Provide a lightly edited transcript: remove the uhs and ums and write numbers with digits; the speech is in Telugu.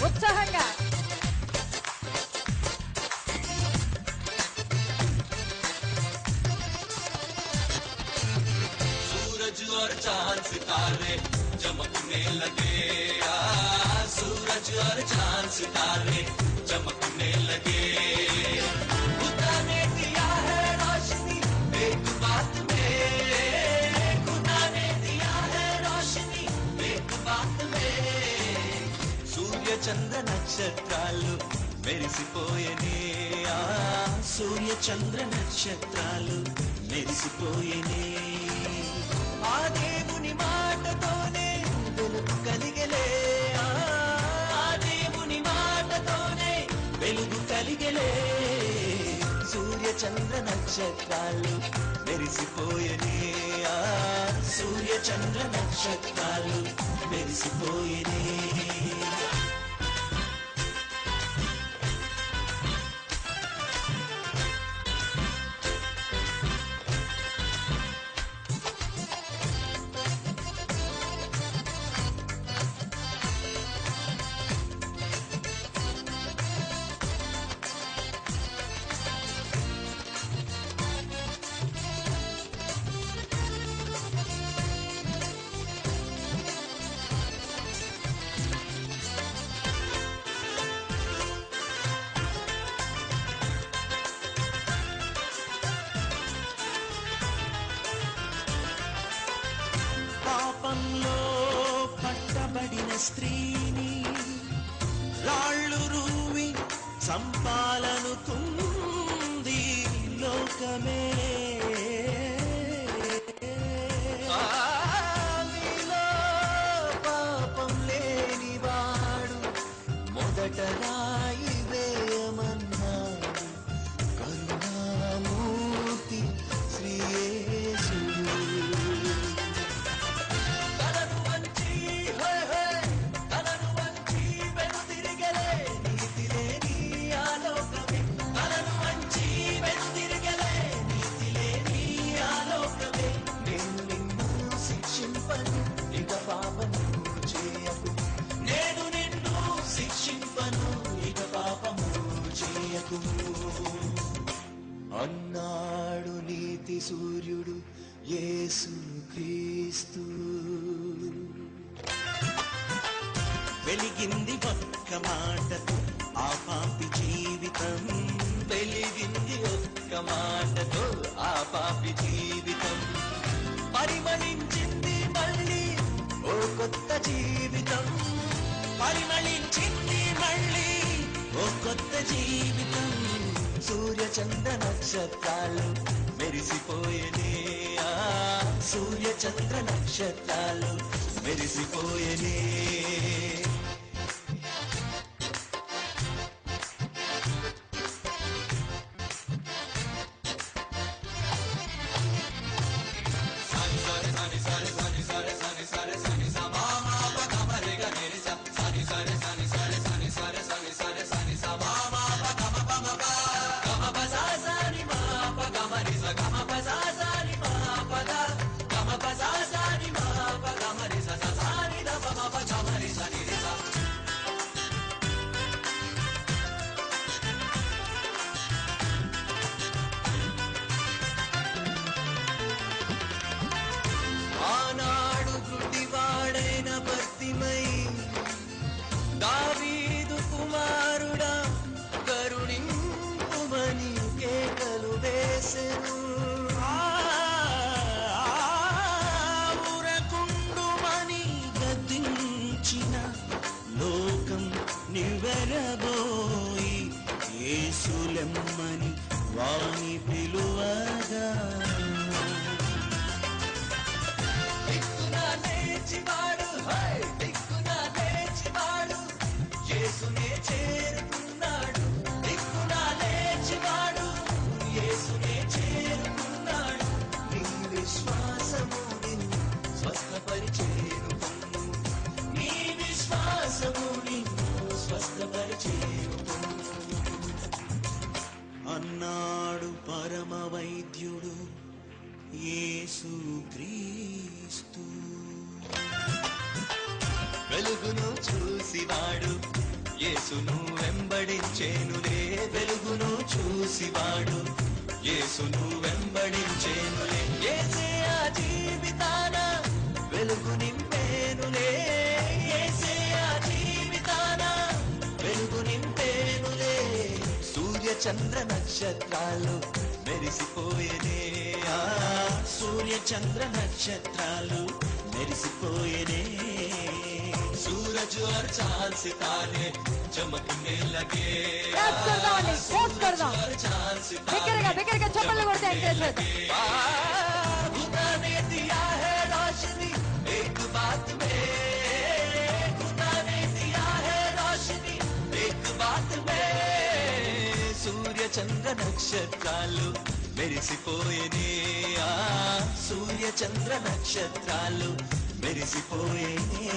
ఉత్సాహంగా सूरज और चांद सितारे चमकने लगे, सूरज और चांद सितारे चमकने लगे। खुदा ने दिया है रोशनी एक बात में, खुदा ने दिया है रोशनी एक बात में। सूर्य चंद्र नक्षत्रालु మెరిసిపోయేనే, సూర్య చంద్ర నక్షత్రాలు మెరిసిపోయేనే। ఆ దేవుని మాటతోనే వెలుగు కలిగలే, ఆ దేవుని మాటతోనే వెలుగు కలిగలే। సూర్య చంద్ర నక్షత్రాలు మెరిసిపోయేనే, సూర్య చంద్ర నక్షత్రాలు మెరిసిపోయేనే। పాపంలో పట్టబడిన స్త్రీని రాళ్ళు రూవి సంపాలనుకుంది లోకమే। నీలో పాపం లేనివాడు మొదట రాయి వేయమన్నాడు కరుణామూర్తి శ్రీ యేసుడు। నేను నిన్ను శిక్షింపను ఇక పాపము చేయకుము అన్నాడు నీతి సూర్యుడు యేసు క్రీస్తు। వెలిగింది ఒక్క మాటతో ఆ పాపి జీవితం, వెలిగింది ఒక్క మాటతో ఆ పాపి జీవితం। పరిమళించింది మళ్ళీ ఓ కొత్త జీవితం, పరిమళించింది మళ్ళీ ఓ కొత్త జీవితం। సూర్య చంద్ర నక్షత్రాలు మెరిసిపోయేనే, సూర్య చంద్ర నక్షత్రాలు మెరిసిపోయేనే। ఆనాడు గుడ్డివాడైన భర్తిమై దావీదు కుమారుడా కరుణింపుమని కేకలు వేసెను। ఊరకుండుమని గద్దించిన లోకం నివ్వెరబోయి యేసులెమ్మని వాని పిలువగా। యేసునే చేరుకున్నాడు, దిక్కునా లేచివాడు యేసునే చేరుకున్నాడు। నీ విశ్వాసము నిన్ను స్వస్థపరిచేను, నీ విశ్వాసము నిన్ను స్వస్థపరిచేను అన్నాడు పరమ వైద్యుడు యేసు క్రీస్తు। వెలుగును చూసివాడు యేసును వెంబడించేనులే వెలుగును చూసివాడు యేసును వెంబడించేనులే యేసే ఆ జీవితాన వెలుగు నింపేనులే యేసే ఆ జీవితాన వెలుగు నింపేనులే సూర్య చంద్ర నక్షత్రాలు మెరిసిపోయేనే ఆ సూర్య చంద్ర నక్షత్రాలు మెరిసిపోయేనే सूरज और चांद सितारे चमकने लगे और चांद सितारे खुदा ने दिया है रोशनी एक बात में खुदा ने दिया है रोशनी एक बात में सूर्य चंद्र नक्षत्रालु మెరిసిపోయేనే ఆ సూర్య చంద్ర నక్షత్రాలు మెరిసిపోయేనే